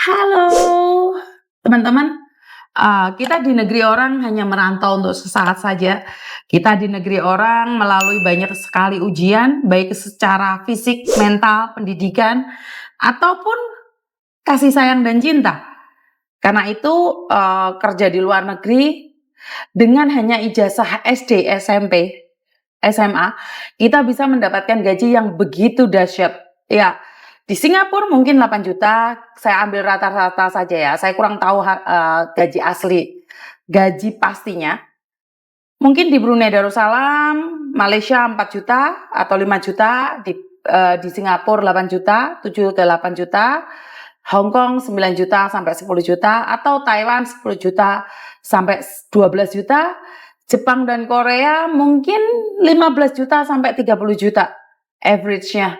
Halo, teman-teman. Kita di negeri orang hanya merantau untuk sesaat saja. Kita di negeri orang melalui banyak sekali ujian, baik secara fisik, mental, pendidikan, ataupun kasih sayang dan cinta. Karena itu, kerja di luar negeri dengan hanya ijazah SD, SMP, SMA, kita bisa mendapatkan gaji yang begitu dahsyat. Ya, di Singapura mungkin 8 juta, saya ambil rata-rata saja ya, saya kurang tahu gaji asli, gaji pastinya. Mungkin di Brunei Darussalam, Malaysia 4 juta atau 5 juta, di Singapura 8 juta, 7 ke 8 juta, Hong Kong 9 juta sampai 10 juta, atau Thailand 10 juta sampai 12 juta, Jepang dan Korea mungkin 15 juta sampai 30 juta average-nya.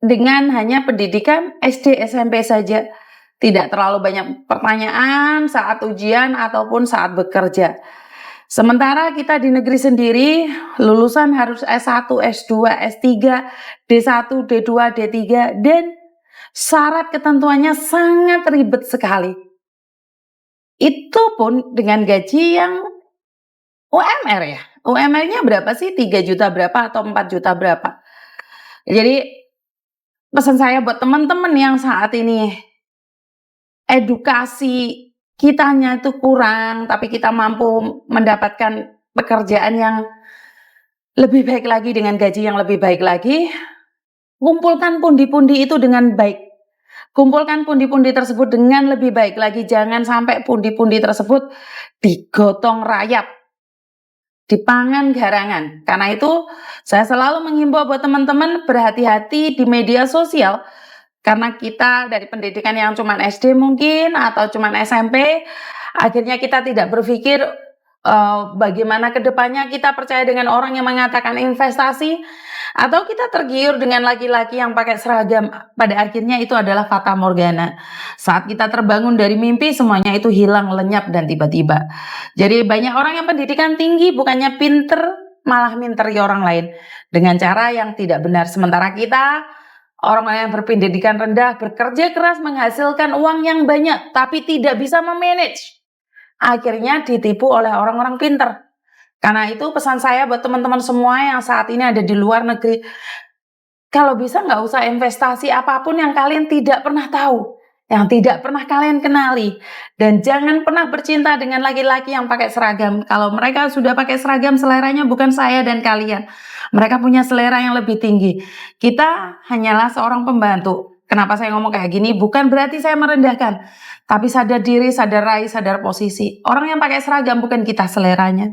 Dengan hanya pendidikan SD, SMP saja. Tidak terlalu banyak pertanyaan saat ujian ataupun saat bekerja. Sementara kita di negeri sendiri, lulusan harus S1, S2, S3, D1, D2, D3, dan syarat ketentuannya sangat ribet sekali. Itu pun dengan gaji yang UMR ya. UMR-nya berapa sih? 3 juta berapa atau 4 juta berapa? Jadi pesan saya buat teman-teman yang saat ini edukasi kitanya itu kurang, tapi kita mampu mendapatkan pekerjaan yang lebih baik lagi dengan gaji yang lebih baik lagi, kumpulkan pundi-pundi itu dengan baik. Kumpulkan pundi-pundi tersebut dengan lebih baik lagi. Jangan sampai pundi-pundi tersebut digotong rayap, dipangan garangan. Karena itu saya selalu menghimbau buat teman-teman berhati-hati di media sosial. Karena kita dari pendidikan yang cuma SD mungkin atau cuma SMP, akhirnya kita tidak berpikir bagaimana kedepannya. Kita percaya dengan orang yang mengatakan investasi, atau kita tergiur dengan laki-laki yang pakai seragam. Pada akhirnya itu adalah fata morgana. Saat kita terbangun dari mimpi, semuanya itu hilang, lenyap, dan tiba-tiba. Jadi banyak orang yang pendidikan tinggi bukannya pinter, malah minteri orang lain dengan cara yang tidak benar. Sementara kita, orang yang berpendidikan rendah, bekerja keras menghasilkan uang yang banyak, tapi tidak bisa memanage. Akhirnya ditipu oleh orang-orang pinter. Karena itu pesan saya buat teman-teman semua yang saat ini ada di luar negeri, kalau bisa nggak usah investasi apapun yang kalian tidak pernah tahu, yang tidak pernah kalian kenali. Dan jangan pernah bercinta dengan laki-laki yang pakai seragam. Kalau mereka sudah pakai seragam, seleranya bukan saya dan kalian. Mereka punya selera yang lebih tinggi. Kita hanyalah seorang pembantu. Kenapa saya ngomong kayak gini? Bukan berarti saya merendahkan, tapi sadar diri, sadar raih, sadar posisi. Orang yang pakai seragam bukan kita seleranya.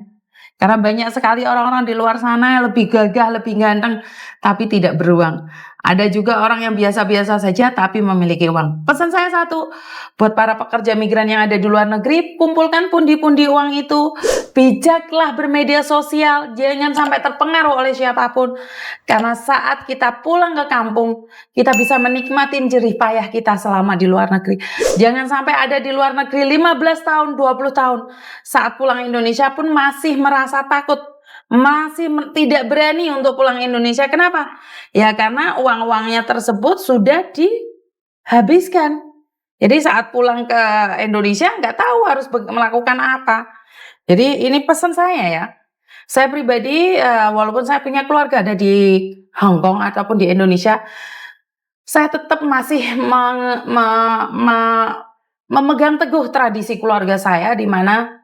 Karena banyak sekali orang-orang di luar sana yang lebih gagah, lebih ganteng, tapi tidak beruang. Ada juga orang yang biasa-biasa saja tapi memiliki uang. Pesan saya satu, buat para pekerja migran yang ada di luar negeri, kumpulkan pundi-pundi uang itu, bijaklah bermedia sosial, jangan sampai terpengaruh oleh siapapun. Karena saat kita pulang ke kampung, kita bisa menikmati jerih payah kita selama di luar negeri. Jangan sampai ada di luar negeri 15 tahun, 20 tahun, saat pulang Indonesia pun masih merasa takut, masih tidak berani untuk pulang Indonesia. Kenapa? Ya karena uang-uangnya tersebut sudah dihabiskan. Jadi saat pulang ke Indonesia nggak tahu harus melakukan apa. Jadi ini pesan saya ya. Saya pribadi, walaupun saya punya keluarga ada di Hong Kong ataupun di Indonesia, saya tetap masih memegang teguh tradisi keluarga saya, di mana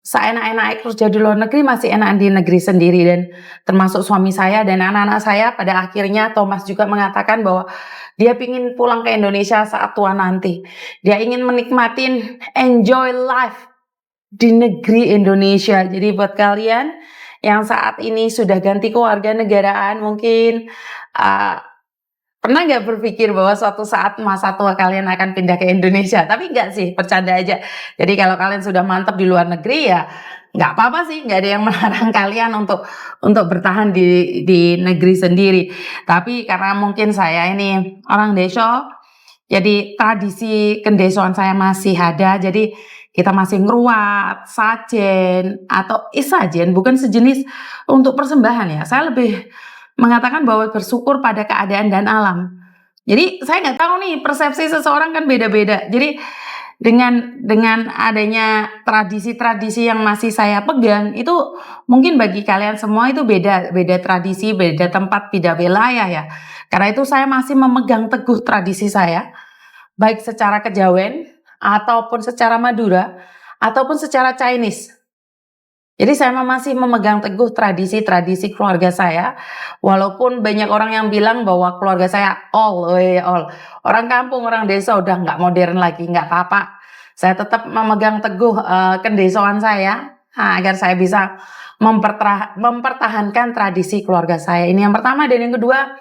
seenak-enak kerja di luar negeri masih enak di negeri sendiri. Dan termasuk suami saya dan anak-anak saya, pada akhirnya Thomas juga mengatakan bahwa dia ingin pulang ke Indonesia saat tua nanti. Dia ingin menikmatin enjoy life di negeri Indonesia. Jadi buat kalian yang saat ini sudah ganti kewarganegaraan, mungkin pernah nggak berpikir bahwa suatu saat masa tua kalian akan pindah ke Indonesia? Tapi enggak sih, bercanda aja. Jadi kalau kalian sudah mantap di luar negeri ya nggak apa-apa sih, nggak ada yang melarang kalian untuk bertahan di negeri sendiri. Tapi karena mungkin saya ini orang desa, jadi tradisi kendesoan saya masih ada. Jadi kita masih ngeruat, sajen atau isajen, bukan sejenis untuk persembahan ya. Saya lebih mengatakan bahwa bersyukur pada keadaan dan alam. Jadi saya nggak tahu nih, persepsi seseorang kan beda-beda. Jadi dengan adanya tradisi-tradisi yang masih saya pegang, itu mungkin bagi kalian semua itu beda, beda tradisi, beda tempat, beda wilayah ya. Karena itu saya masih memegang teguh tradisi saya, baik secara Kejawen, ataupun secara Madura, ataupun secara Chinese. Jadi saya masih memegang teguh tradisi-tradisi keluarga saya, walaupun banyak orang yang bilang bahwa keluarga saya all, orang kampung, orang desa udah nggak modern lagi, nggak apa-apa. Saya tetap memegang teguh kedesaan saya, agar saya bisa mempertahankan tradisi keluarga saya. Ini yang pertama, dan yang kedua,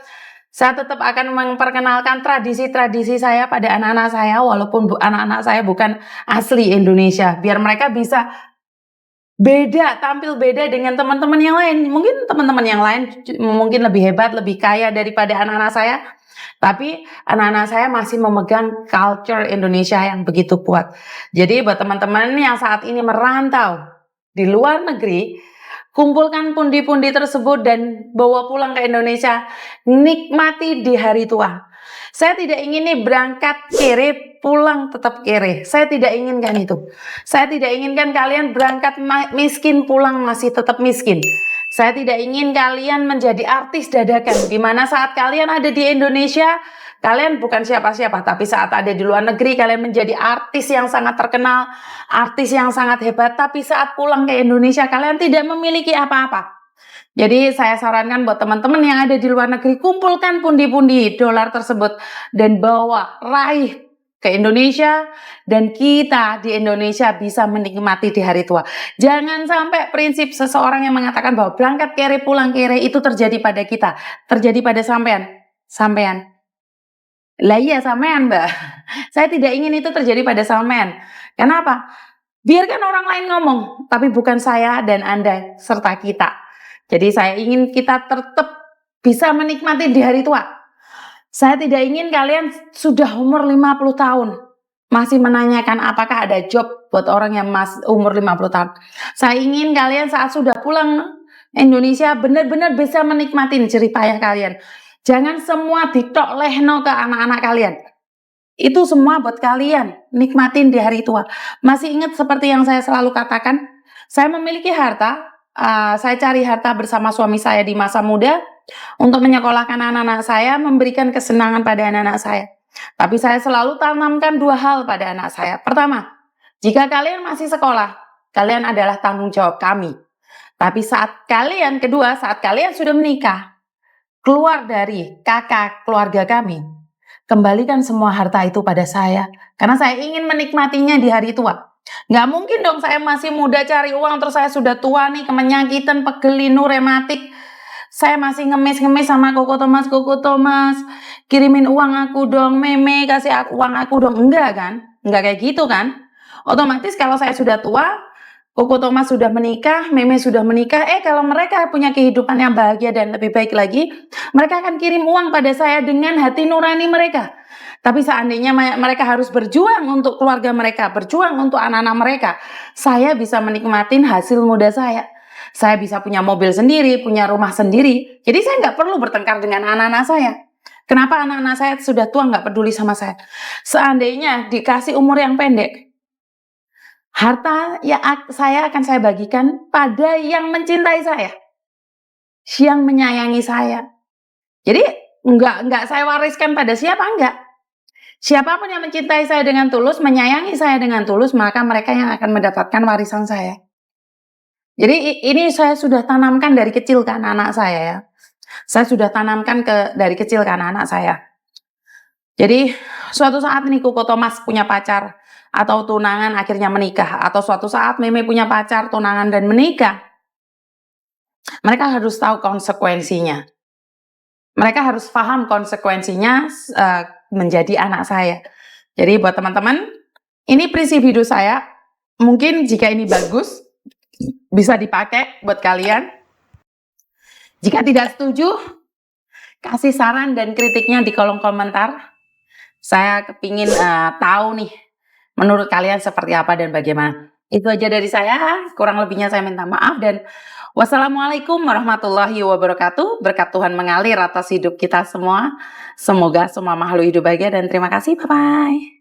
saya tetap akan memperkenalkan tradisi-tradisi saya pada anak-anak saya, walaupun anak-anak saya bukan asli Indonesia, biar mereka bisa beda, tampil beda dengan teman-teman yang lain. Mungkin teman-teman yang lain mungkin lebih hebat, lebih kaya daripada anak-anak saya. Tapi anak-anak saya masih memegang culture Indonesia yang begitu kuat. Jadi buat teman-teman yang saat ini merantau di luar negeri, kumpulkan pundi-pundi tersebut dan bawa pulang ke Indonesia. Nikmati di hari tua. Saya tidak ingin nih berangkat kere, pulang tetap kere. Saya tidak inginkan itu. Saya tidak inginkan kalian berangkat miskin, pulang masih tetap miskin. Saya tidak ingin kalian menjadi artis dadakan, di mana saat kalian ada di Indonesia, kalian bukan siapa-siapa, tapi saat ada di luar negeri, kalian menjadi artis yang sangat terkenal, artis yang sangat hebat, tapi saat pulang ke Indonesia, kalian tidak memiliki apa-apa. Jadi saya sarankan buat teman-teman yang ada di luar negeri, kumpulkan pundi-pundi dolar tersebut dan bawa, raih ke Indonesia, dan kita di Indonesia bisa menikmati di hari tua. Jangan sampai prinsip seseorang yang mengatakan bahwa berangkat kere pulang kere itu terjadi pada kita, terjadi pada sampean. Lah iya sampean, Mbak. Saya tidak ingin itu terjadi pada sampean. Kenapa? Biarkan orang lain ngomong, tapi bukan saya dan Anda serta kita. Jadi saya ingin kita tetap bisa menikmati di hari tua. Saya tidak ingin kalian sudah umur 50 tahun masih menanyakan apakah ada job buat orang yang umur 50 tahun. Saya ingin kalian saat sudah pulang Indonesia benar-benar bisa menikmati jerih payah kalian. Jangan semua ditok lehno ke anak-anak kalian. Itu semua buat kalian, nikmatin di hari tua. Masih ingat seperti yang saya selalu katakan, saya memiliki harta, saya cari harta bersama suami saya di masa muda untuk menyekolahkan anak-anak saya, memberikan kesenangan pada anak-anak saya. Tapi saya selalu tanamkan dua hal pada anak saya. Pertama, jika kalian masih sekolah, kalian adalah tanggung jawab kami. Tapi kedua, saat kalian sudah menikah, keluar dari kakak keluarga kami, kembalikan semua harta itu pada saya, karena saya ingin menikmatinya di hari tua. Nggak mungkin dong saya masih muda cari uang, terus saya sudah tua nih, kemenyakitan, pegelinu, rematik. Saya masih ngemis-ngemis sama Koko Thomas, kirimin uang aku dong, Meme, kasih uang aku dong. Enggak kan? Enggak kayak gitu kan? Otomatis kalau saya sudah tua, Koko Thomas sudah menikah, Meme sudah menikah, kalau mereka punya kehidupan yang bahagia dan lebih baik lagi, mereka akan kirim uang pada saya dengan hati nurani mereka. Tapi seandainya mereka harus berjuang untuk keluarga mereka, berjuang untuk anak-anak mereka, saya bisa menikmatin hasil muda saya. Saya bisa punya mobil sendiri, punya rumah sendiri. Jadi saya nggak perlu bertengkar dengan anak-anak saya. Kenapa anak-anak saya sudah tua nggak peduli sama saya? Seandainya dikasih umur yang pendek, harta ya saya akan saya bagikan pada yang mencintai saya, yang menyayangi saya. Jadi nggak saya wariskan pada siapa, enggak. Siapapun yang mencintai saya dengan tulus, menyayangi saya dengan tulus, maka mereka yang akan mendapatkan warisan saya. Jadi ini saya sudah tanamkan dari kecil ke anak-anak saya ya. Saya sudah tanamkan dari kecil ke anak-anak saya. Jadi suatu saat nih Koko Thomas punya pacar atau tunangan akhirnya menikah, atau suatu saat Meme punya pacar, tunangan dan menikah, mereka harus tahu konsekuensinya. Mereka harus paham konsekuensinya menjadi anak saya. Jadi buat teman-teman, ini prinsip hidup saya. Mungkin jika ini bagus, bisa dipakai buat kalian. Jika tidak setuju, kasih saran dan kritiknya di kolom komentar. Saya kepingin tahu nih, menurut kalian seperti apa dan bagaimana. Itu aja dari saya, kurang lebihnya saya minta maaf dan wassalamualaikum warahmatullahi wabarakatuh. Berkat Tuhan mengalir atas hidup kita semua. Semoga semua makhluk hidup bahagia dan terima kasih. Bye-bye.